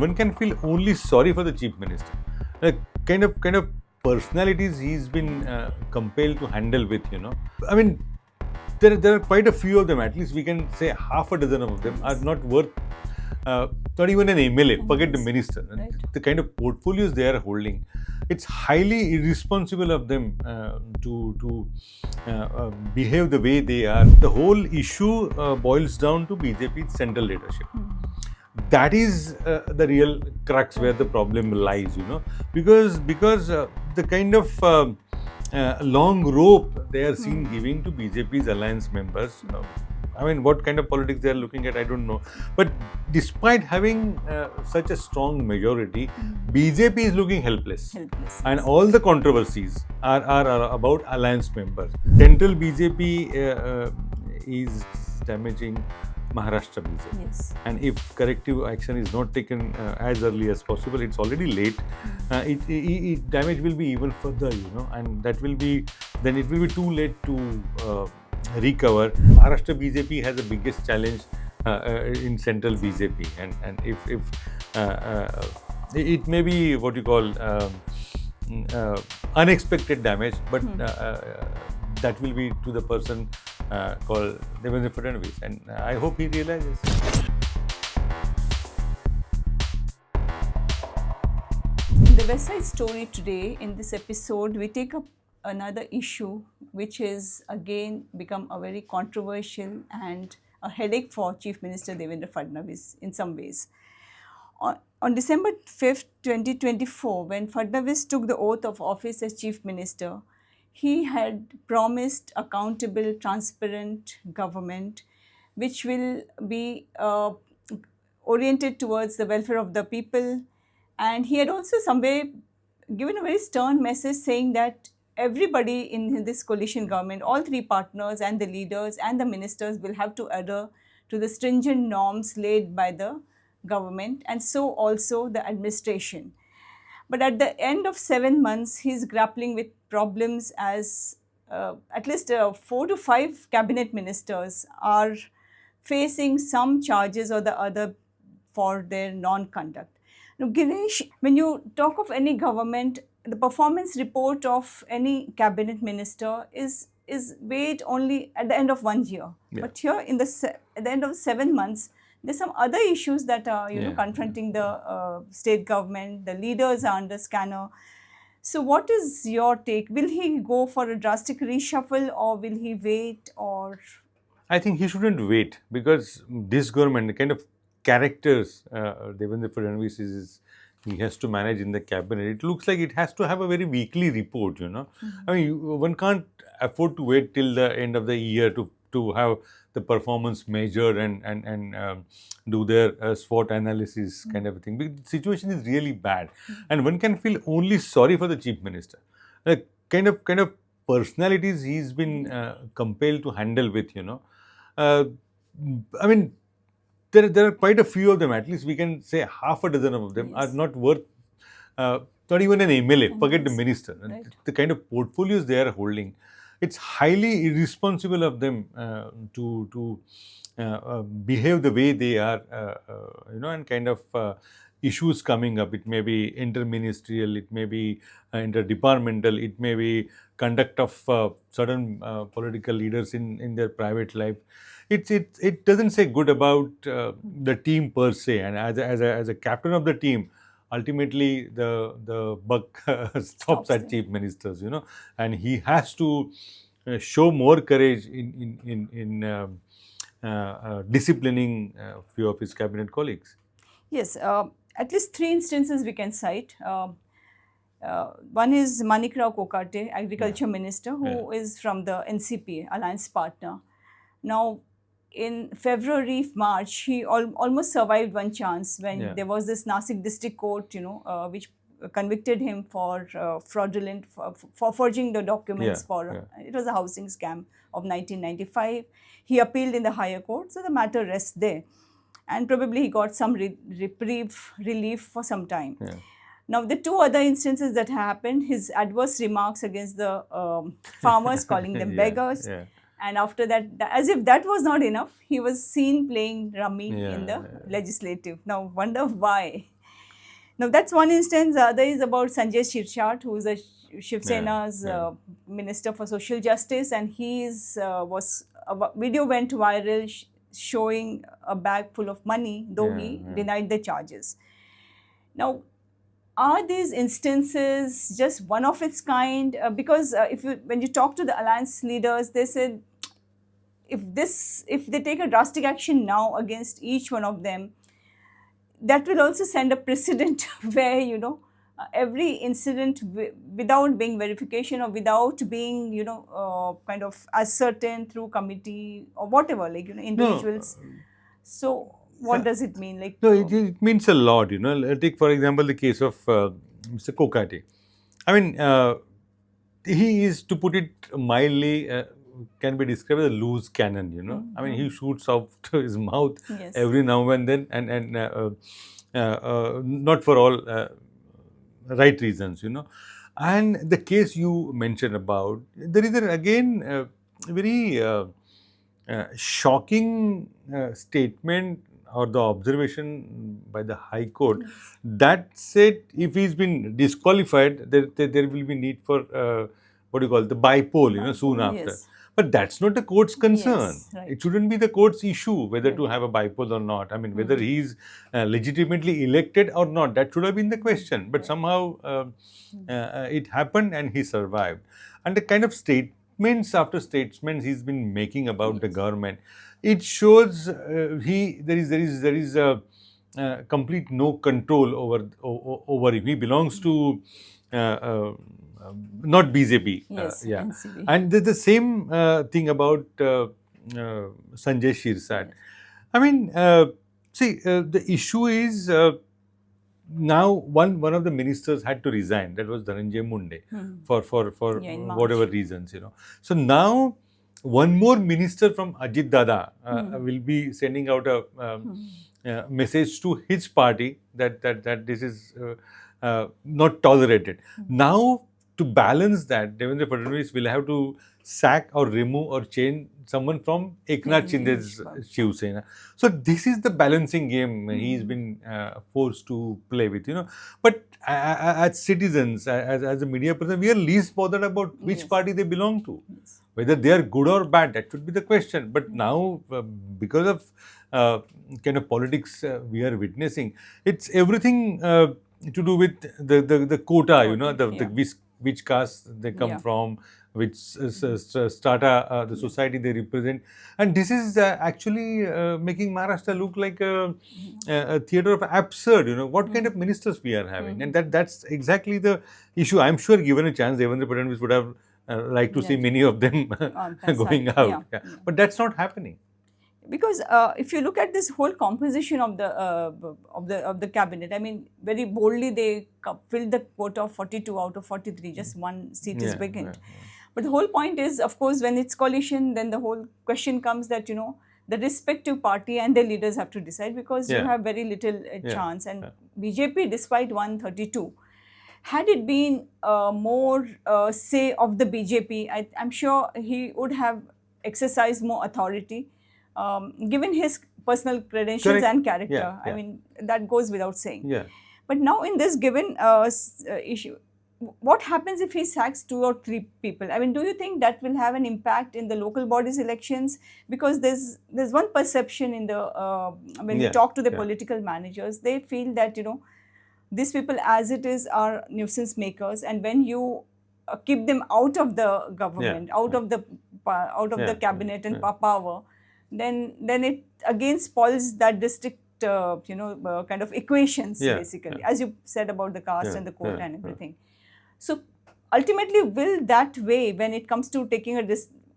one can feel only sorry for the chief minister. Like kind of personalities he's been compelled to handle with. I mean, there are quite a few of them. At least we can say half a dozen of them are not worth. Not even an MLA, forget the minister. Right. The kind of portfolios they are holding, it's highly irresponsible of them to behave the way they are. The whole issue boils down to BJP's central leadership. That is the real crux where the problem lies, because the kind of long rope they are seen giving to BJP's alliance members. I mean, what kind of politics they are looking at, I don't know. But despite having such a strong majority, BJP is looking helpless. And all the controversies are about alliance members. Central BJP is damaging Maharashtra BJP. Yes. And if corrective action is not taken as early as possible, it's already late. Damage will be even further, and that will be, then it will be too late to recover. Maharashtra BJP has the biggest challenge in central BJP, and if it may be what you call unexpected damage, but that will be to the person called Devendra Fadnavis, and I hope he realizes. In the West Side Story today, in this episode, we take up another issue which is again become a very controversial and a headache for Chief Minister Devendra Fadnavis in some ways. On December 5th, 2024, when Fadnavis took the oath of office as Chief Minister, he had promised accountable, transparent government which will be oriented towards the welfare of the people. And he had also some way given a very stern message saying that everybody in this coalition government, all three partners and the leaders and the ministers will have to adhere to the stringent norms laid by the government, and so also the administration. But at the end of 7 months, he's grappling with problems as at least 4 to 5 cabinet ministers are facing some charges or the other for their non-conduct. Now, Girish, when you talk of any government, the performance report of any cabinet minister is weighed only at the end of 1 year. Yeah. But here, at the end of 7 months, there's some other issues that are confronting the state government. The leaders are under scanner. So, what is your take? Will he go for a drastic reshuffle, or will he wait? Or I think he shouldn't wait, because this government, the kind of characters Devendra Fadnavis he has to manage in the cabinet, it looks like it has to have a very weekly report, I mean, one can't afford to wait till the end of the year to have the performance measured and do their SWOT analysis kind of a thing. Because the situation is really bad, and one can feel only sorry for the chief minister. Like kind of personalities he's been compelled to handle with, I mean, there are quite a few of them. At least we can say half a dozen of them are not worth not even an MLA, forget the minister. Right. The kind of portfolios they are holding, it's highly irresponsible of them to behave the way they are, and kind of issues coming up. It may be interministerial, it may be interdepartmental, it may be conduct of certain political leaders in their private life. It doesn't say good about the team per se, and as a captain of the team, ultimately the buck stops at chief ministers, and he has to show more courage in disciplining a few of his cabinet colleagues. yes, at least 3 instances we can cite. One is Manikrao Kokate, Agriculture Minister, who is from the NCP, Alliance Partner. Now, in February, March, he almost survived one chance when there was this Nasik District Court, which convicted him for fraudulent, for forging the documents it was a housing scam of 1995. He appealed in the higher court, so the matter rests there. And probably he got some relief for some time. Yeah. Now, the 2 other instances that happened, his adverse remarks against the farmers, calling them beggars. Yeah. And after that, as if that was not enough, he was seen playing rummy in the legislative. Now, wonder why. Now that's one instance. The other is about Sanjay Shirshat, who is a Shiv Yeah, Sena's yeah. Minister for Social Justice, and video went viral showing a bag full of money, though Yeah, he yeah. denied the charges. Now, are these instances just one of its kind? Because when you talk to the alliance leaders, they said if they take a drastic action now against each one of them, that will also send a precedent where every incident without being verification or without being kind of ascertained through committee or whatever, like No, individuals. So what yeah. does it mean, like No, it means a lot, Take, for example, the case of Mr. Kokate. I mean, he is, to put it mildly, can be described as a loose cannon, I mean, he shoots out his mouth Yes. every now and then, and not for all right reasons. And the case you mentioned about, there is again very shocking statement or the observation by the High Court that said if he's been disqualified, there will be need for what do you call it, the bipole, soon Bipole, after. yes. But that's not the court's concern. Yes, right. It shouldn't be the court's issue whether Right. to have a bipole or not. I mean, whether he's legitimately elected or not, that should have been the question. But somehow it happened and he survived. And the kind of statements after statements he's been making about the government, it shows there is a complete no control over him. He belongs to uh, uh, not BJP. Yes, Yeah. NCB. And there's the same thing about Sanjay Shirsat. I mean, see, the issue is now one of the ministers had to resign. That was Dhananjay Munde for Yeah, in March. whatever reasons. So now one more minister from Ajit Dada will be sending out a message to his party that this is not tolerated. Now, to balance that, Devendra Fadnavis will have to sack or remove or change someone from Eknath Shinde's Shiv Sena. So this is the balancing game he's been forced to play with. But as citizens, as a media person, we are least bothered about which party they belong to. Whether they are good or bad, that should be the question. But now, because of kind of politics we are witnessing, it's everything to do with the quota, which caste they come from, which strata, the society they represent. And this is actually making Maharashtra look like a theatre of absurd. What kind of ministers we are having. And that's exactly the issue. I'm sure given a chance, Devendra Fadnavis would have liked to see many of them going out. Yeah. But that's not happening. Because if you look at this whole composition of the cabinet, I mean, very boldly they filled the quota of 42 out of 43. Just one seat is vacant. But the whole point is, of course, when it's coalition, then the whole question comes that the respective party and their leaders have to decide, because you have very little chance. And BJP, despite 132, had it been more say of the BJP, I'm sure he would have exercised more authority. Given his personal credentials and character, I mean, that goes without saying. But now in this given issue, what happens if he sacks 2 or 3 people? I mean, do you think that will have an impact in the local bodies elections? Because there's one perception in the when you talk to the political managers, they feel that these people as it is are nuisance makers, and when you keep them out of the government, out of the cabinet and power, then it again spoils that district kind of equations, basically, as you said about the caste and the court and everything. So ultimately, will that way, when it comes to taking a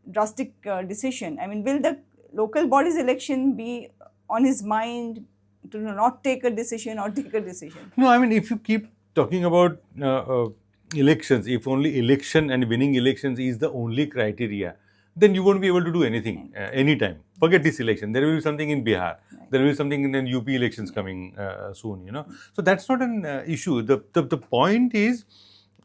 drastic decision, I mean, will the local bodies election be on his mind to not take a decision or take a decision? No, I mean, if you keep talking about elections, if only election and winning elections is the only criteria, then you won't be able to do anything anytime. Forget this election. There will be something in Bihar. There will be something in the UP elections coming soon. So that's not an issue. The point is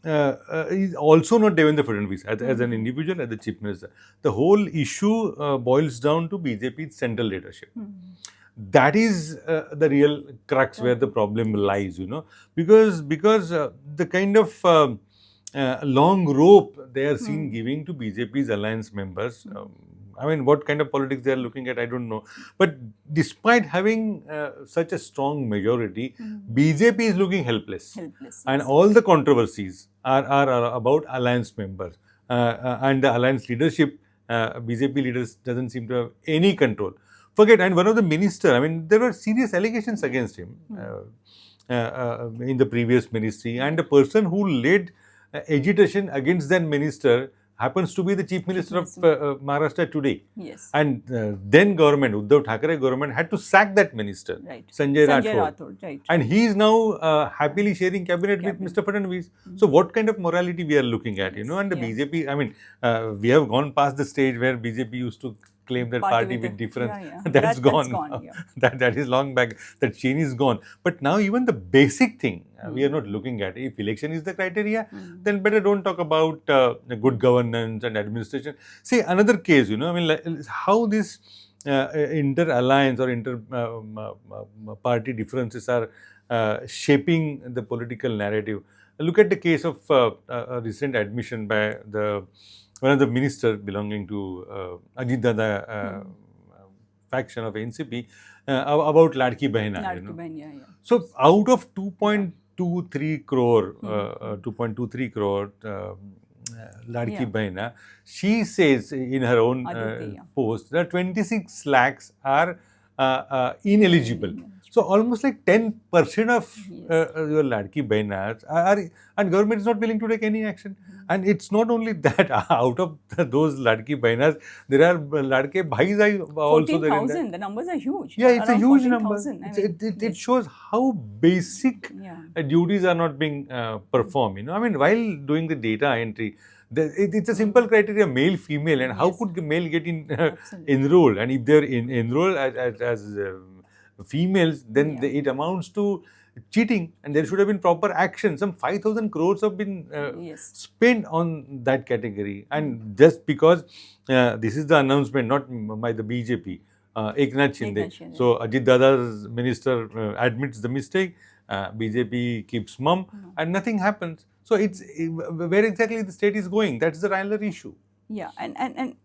also not Devendra Fadnavis as an individual, as the chief minister. The whole issue boils down to BJP's central leadership. that is the real crux where the problem lies, because the kind of long rope they are seen giving to BJP's alliance members. I mean, what kind of politics they are looking at, I don't know. But despite having such a strong majority, BJP is looking helpless. And Yes. all the controversies are about alliance members. And the alliance leadership, BJP leaders doesn't seem to have any control. Forget, and one of the minister, I mean, there were serious allegations against him in the previous ministry, and the person who led agitation against that minister happens to be the chief minister of Maharashtra today. Yes. And then government, Uddhav Thackeray government, had to sack that minister, Right. Sanjay Sanjay Rathod. Rathod, right. And he is now happily sharing cabinet with Mr. Fadnavis. So what kind of morality we are looking at, and the BJP, I mean, we have gone past the stage where BJP used to claim that party with difference. That's gone. That is long back. That chain is gone. But now even the basic thing we are not looking at. If election is the criteria, then better don't talk about good governance and administration. See, another case, I mean, like, how this inter-alliance or inter-party differences are shaping the political narrative. Look at the case of a recent admission by one of the ministers belonging to Ajit Dada faction of NCP about Ladki Behna. So out of 2.23 crore, 2.23 crore Ladki Behna, she says in her own post that 26 lakhs are ineligible. So almost like 10% of your Ladki Behnas are, and government is not willing to take any action. And it's not only that, out of those Ladki Behnas, there are Ladke Bhais also there. 14,000, the numbers are huge. Yeah, it's a huge 14, number. It shows how basic duties are not being performed. I mean, while doing the data entry, it's a simple criteria, male, female, and how could the male get enrolled? And if they're enrolled as females, then it amounts to cheating, and there should have been proper action. Some 5,000 crores have been spent on that category, and just because this is the announcement, not by the BJP, Eknath Shinde. So Ajit Dada's minister admits the mistake, BJP keeps mum, and nothing happens. So it's where exactly the state is going. That's the real issue. Yeah, and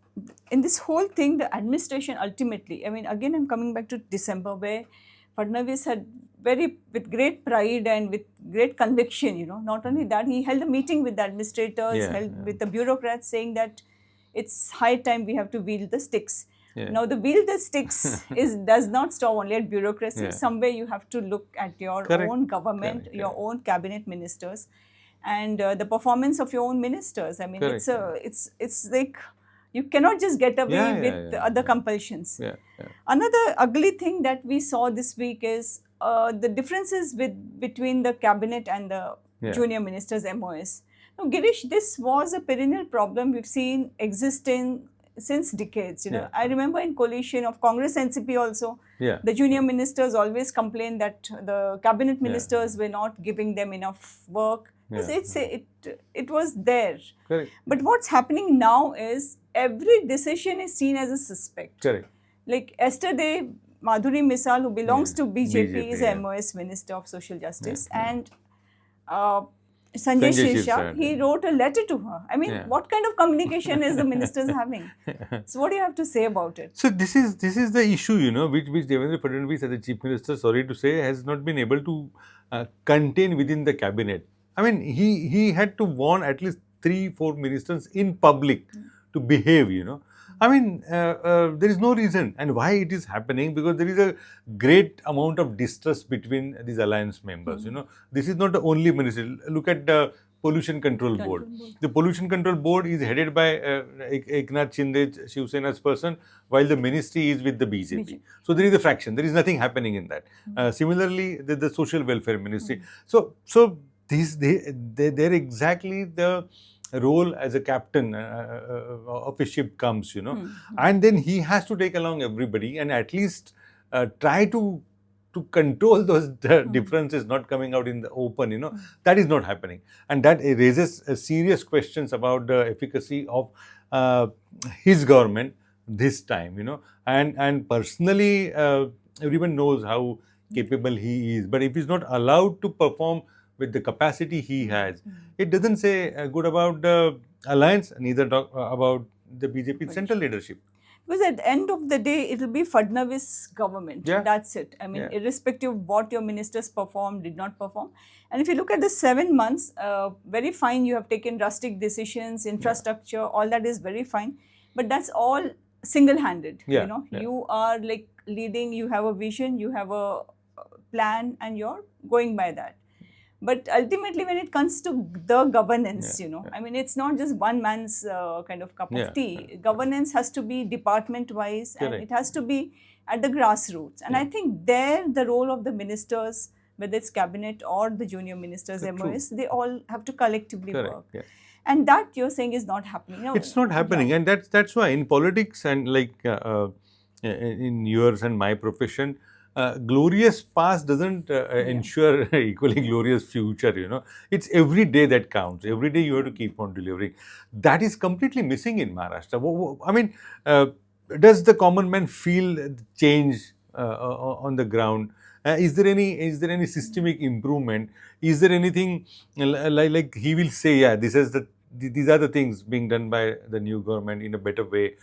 in this whole thing, the administration ultimately, I mean, again, I'm coming back to December, where Fadnavis had with great pride and with great conviction, not only that, he held a meeting with the administrators, with the bureaucrats, saying that it's high time we have to wield the sticks. Now, the wield the sticks does not stop only at bureaucracy. Somewhere you have to look at your own government, your own cabinet ministers, and the performance of your own ministers. I mean, it's like you cannot just get away with other compulsions. Another ugly thing that we saw this week is the differences between the cabinet and the junior ministers' MOS. Now, Girish, this was a perennial problem we've seen existing since decades. I remember in coalition of Congress NCP also, the junior ministers always complained that the cabinet ministers were not giving them enough work. It was there. But what's happening now is every decision is seen as a suspect. Like yesterday, Madhuri Misal, who belongs to BJP, is a MOS Minister of Social Justice, and Sanjay Shirshah, he wrote a letter to her. I mean, what kind of communication is the ministers having? So what do you have to say about it? So this is the issue, which Devendra Fadnavis as the Chief Minister, sorry to say, has not been able to contain within the cabinet. I mean, he had to warn at least 3-4 ministers in public to behave, I mean, there is no reason. And why it is happening? Because there is a great amount of distrust between these alliance members, This is not the only ministry. Look at the Pollution Control Board. The Pollution Control Board is headed by Eknath Shinde, Shiv Sena's person, while the ministry is with the BJP. So there is a fraction. There is nothing happening in that. Similarly, the Social Welfare Ministry. So they're exactly the role as a captain of a ship comes, and then he has to take along everybody and at least try to control those differences not coming out in the open, that is not happening. And that raises serious questions about the efficacy of his government this time, and personally, everyone knows how capable he is. But if he's not allowed to perform with the capacity he has, it doesn't say good about the alliance, neither about the BJP central leadership. Because at the end of the day, it will be Fadnavis government. Yeah. That's it. I mean, Yeah. irrespective of what your ministers performed, did not perform. And if you look at the 7 months, very fine, you have taken drastic decisions, infrastructure, all that is very fine. But that's all single-handed. Yeah. You know, Yeah. you are like leading, you have a vision, you have a plan, and you're going by that. But ultimately, when it comes to the governance, I mean, it's not just one man's kind of cup of tea. Governance has to be department-wise, and it has to be at the grassroots. And I think there, the role of the ministers, whether it's cabinet or the junior ministers, MOS, they all have to collectively work. Yeah. And that you're saying is not happening. It's not happening, and that's why in politics and like in yours and my profession, glorious past doesn't ensure equally glorious future. It's every day that counts. Every day you have to keep on delivering. That is completely missing in Maharashtra. I mean, does the common man feel change on the ground? Is there any systemic improvement? Is there anything like he will say, yeah, these are the things being done by the new government in a better way,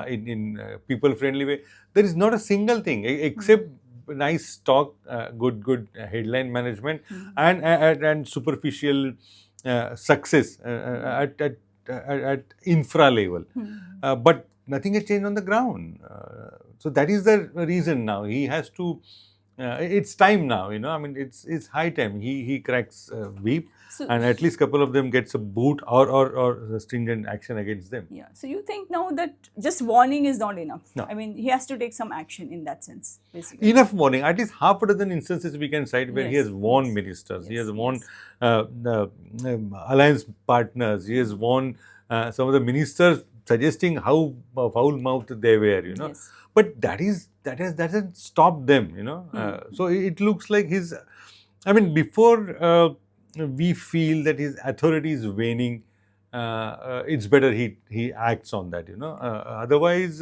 in people friendly way? There is not a single thing except nice talk, good headline management, and superficial success at infra level. But nothing has changed on the ground. So that is the reason now he has to. It's time now, I mean, it's high time he cracks whip, and at least couple of them gets a boot or stringent action against them. Yeah. So you think now that just warning is not enough? No. I mean, he has to take some action in that sense, basically. Enough warning. At least half a dozen instances we can cite where he has warned ministers. He has warned the alliance partners. He has warned some of the ministers, suggesting how foul-mouthed they were. But that doesn't stop them. So it looks like I mean, before we feel that his authority is waning, it's better he acts on that. Otherwise,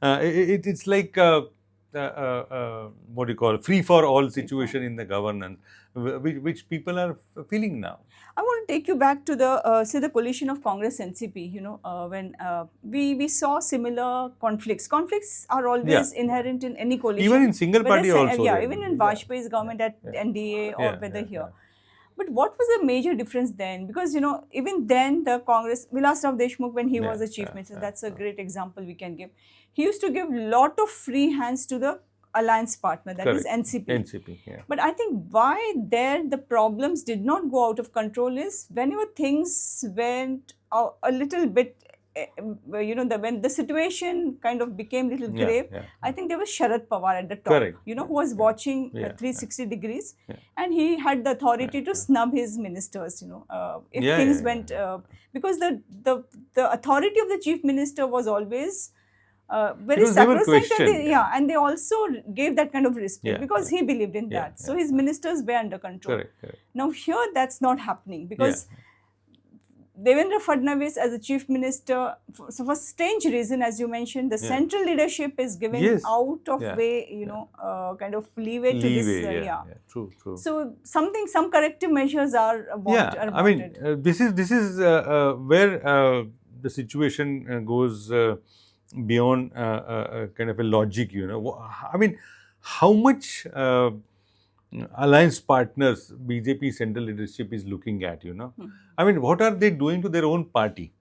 it's like what do you call free for all situation in the governance, which people are feeling now. I want to take you back to the say the coalition of Congress NCP. When we saw similar conflicts. Conflicts are always inherent in any coalition. Even in single party also. Yeah, even in Vajpayee's government at NDA or whether here. But what was the major difference then? Because, even then the Congress, Vilas Rao Deshmukh, when he was a chief minister, that's a great example we can give. He used to give lot of free hands to the alliance partner, that is NCP. But I think why there the problems did not go out of control is whenever things went a little bit, when the situation kind of became little grave, I think there was Sharad Pawar at the top, who was watching 360 degrees, and he had the authority to snub his ministers, if things went, because the authority of the chief minister was always very sacrosanct, and they also gave that kind of respect because he believed in that. So his ministers were under control. Now here that's not happening because Devendra Fadnavis as a chief minister, so for strange reason, as you mentioned, the central leadership is giving out of way, kind of leeway to this. True. So some corrective measures are wanted. I mean, this is where the situation goes beyond kind of a logic. I mean, how much alliance partners BJP central leadership is looking at, I mean, what are they doing to their own party?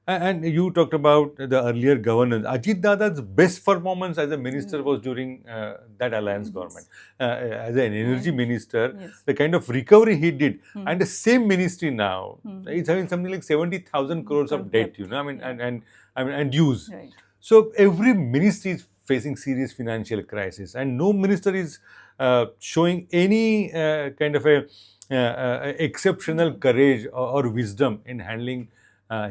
And you talked about the earlier governance. Ajit Dada's best performance as a minister was during that alliance government. As an energy minister, the kind of recovery he did, and the same ministry now, it's having something like 70,000 crores of debt, I mean, and dues. So every ministry is facing serious financial crisis, and no minister is showing any kind of a exceptional courage or wisdom in handling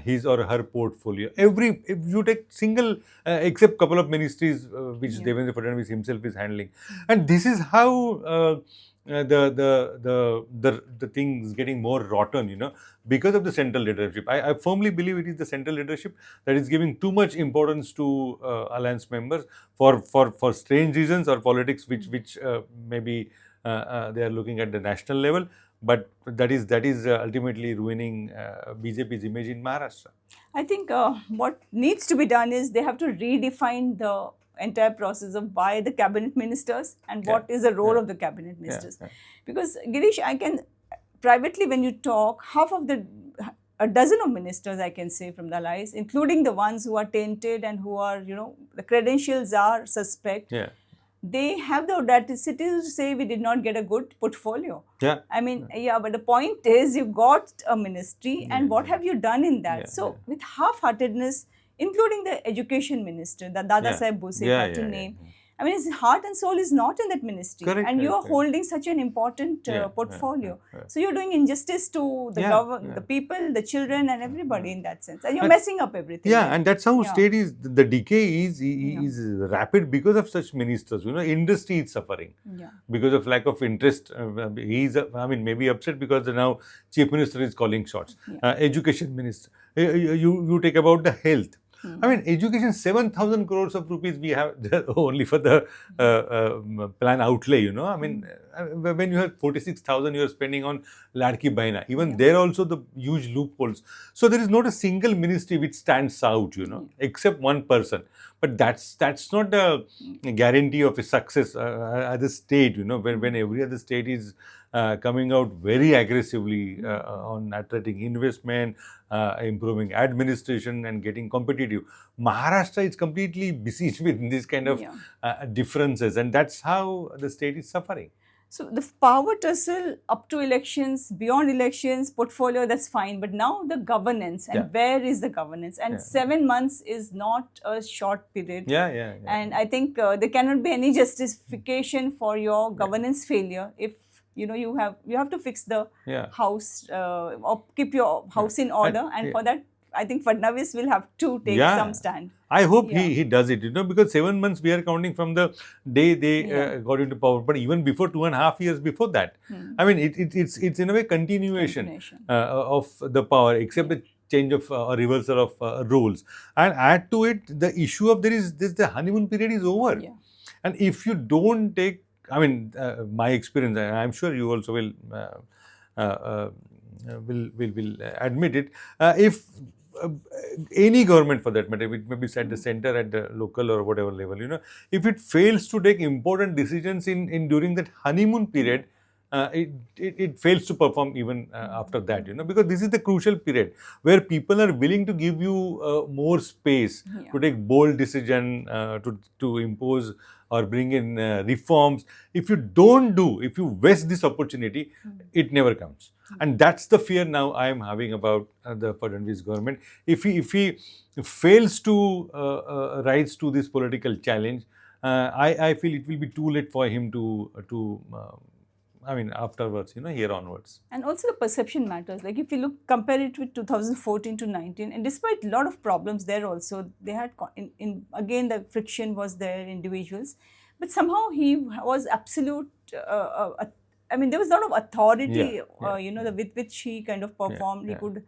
his or her portfolio. If you take single, except couple of ministries which Devendra Fadnavis himself is handling, and this is how the things getting more rotten, because of the central leadership. I firmly believe it is the central leadership that is giving too much importance to alliance members for strange reasons or politics, which maybe they are looking at the national level, but that is ultimately ruining BJP's image in Maharashtra. I think what needs to be done is they have to redefine the entire process of why the cabinet ministers and what is the role of the cabinet ministers. Because Girish, I can privately, when you talk, half of a dozen of ministers, I can say, from the allies, including the ones who are tainted and who are, the credentials are suspect. Yeah. They have the audacity to say we did not get a good portfolio. Yeah. I mean, but the point is you got a ministry and what have you done in that? So with half-heartedness, including the education minister, the Dada Saheb Bose, have to name. I mean, his heart and soul is not in that ministry. Correct, and you are correct. holding such an important portfolio. So you're doing injustice to the people, the children and everybody in that sense. And you're messing up everything. Yeah, and that's how state is, the decay is rapid because of such ministers. Industry is suffering because of lack of interest. He's, maybe upset because now chief minister is calling shots. Education minister. You take about the health. I mean, education, 7,000 crores of rupees we have only for the plan outlay, I mean, when you have 46,000 you are spending on Ladki Bahina, even there also the huge loopholes. So there is not a single ministry which stands out, except one person. But that's not a guarantee of a success as a state, when every other state is coming out very aggressively on attracting investment, improving administration and getting competitive. Maharashtra is completely besieged with this kind of differences, and that's how the state is suffering. So the power tussle up to elections, beyond elections, portfolio, that's fine. But now the governance, and where is the governance? And 7 months is not a short period. And I think there cannot be any justification for your governance failure if you have to fix the house or keep your house in order. And for that, I think Fadnavis will have to take some stand. I hope he does it, because 7 months we are counting from the day they got into power, but even before 2.5 years before that. I mean, it's in a way continuation of the power, except the change of reversal of roles. And add to it the issue of the honeymoon period is over. And if you don't take, I mean, my experience, and I'm sure you also will admit it, if any government for that matter, it may be at the center, at the local or whatever level, if it fails to take important decisions in during that honeymoon period, it fails to perform even after that, because this is the crucial period where people are willing to give you more space to take bold decision, to impose or bring in reforms. If you waste this opportunity, it never comes. And that's the fear now I am having about the Fadnavis government. If he fails to rise to this political challenge, I feel it will be too late for him to afterwards, here onwards. And also the perception matters. Like if you compare it with 2014 to 19, and despite a lot of problems there also, they had, again the friction was there, individuals, but somehow he was absolute, there was a lot of authority, with which he kind of performed. He could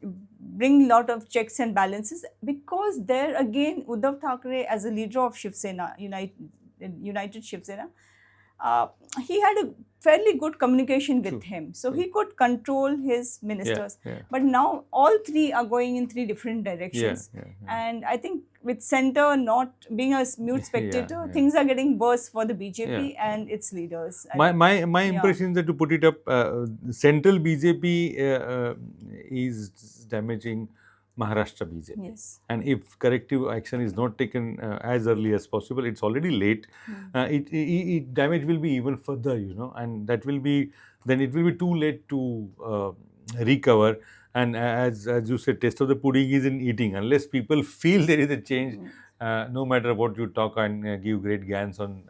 bring a lot of checks and balances, because there again, Uddhav Thackeray as a leader of Shiv Sena, United Shiv Sena, he had a fairly good communication with him. So he could control his ministers. But now all three are going in three different directions. And I think with center not being a mute spectator, things are getting worse for the BJP and its leaders. My impression is that, to put it up, central BJP is damaging Maharashtra BJP. Yes. And if corrective action is not taken as early as possible, it's already late. Damage will be even further, and that will be, then it will be too late to recover. And as you said, taste of the pudding is in eating. Unless people feel there is a change, no matter what you talk and give great gans on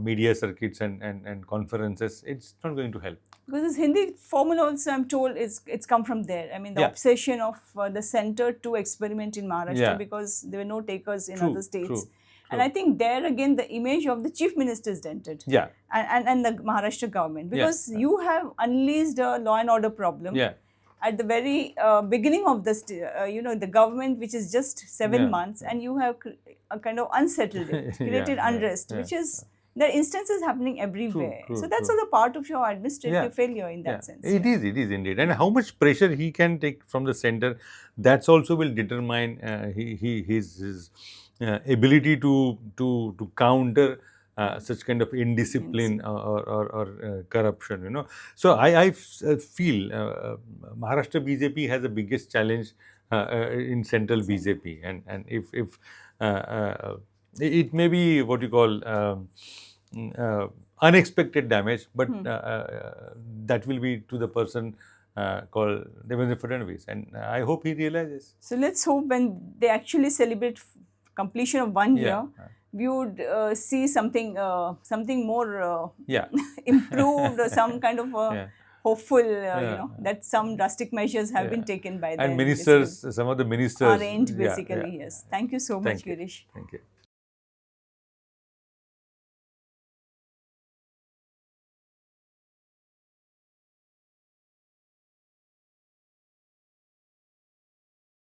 media circuits and conferences, it's not going to help. Because this Hindi formula also, I'm told, it's come from there. I mean, the obsession of the center to experiment in Maharashtra, because there were no takers in other states. And I think there again the image of the chief minister is dented. Yeah. And the Maharashtra government, because Yeah. you have unleashed a law and order problem. Yeah. At the very beginning of this, the government, which is just 7 Yeah. months, and you have kind of unsettled it, created unrest, which is, there are instances happening everywhere. True, so that's true. also part of your administrative Yeah. failure in that sense. It is indeed. And how much pressure he can take from the center, that's also will determine his ability to counter such kind of indiscipline or corruption. So I feel Maharashtra BJP has the biggest challenge in central BJP, and if it may be what you call unexpected damage, but that will be to the person called Devendra Fadnavis, and I hope he realizes. So let's hope when they actually celebrate completion of 1 year, we would see something more improved, or some kind of hopeful, that some drastic measures have been taken by them. And ministers, some of the ministers are aimed basically. Yes. Thank you so much, Girish. Thank you.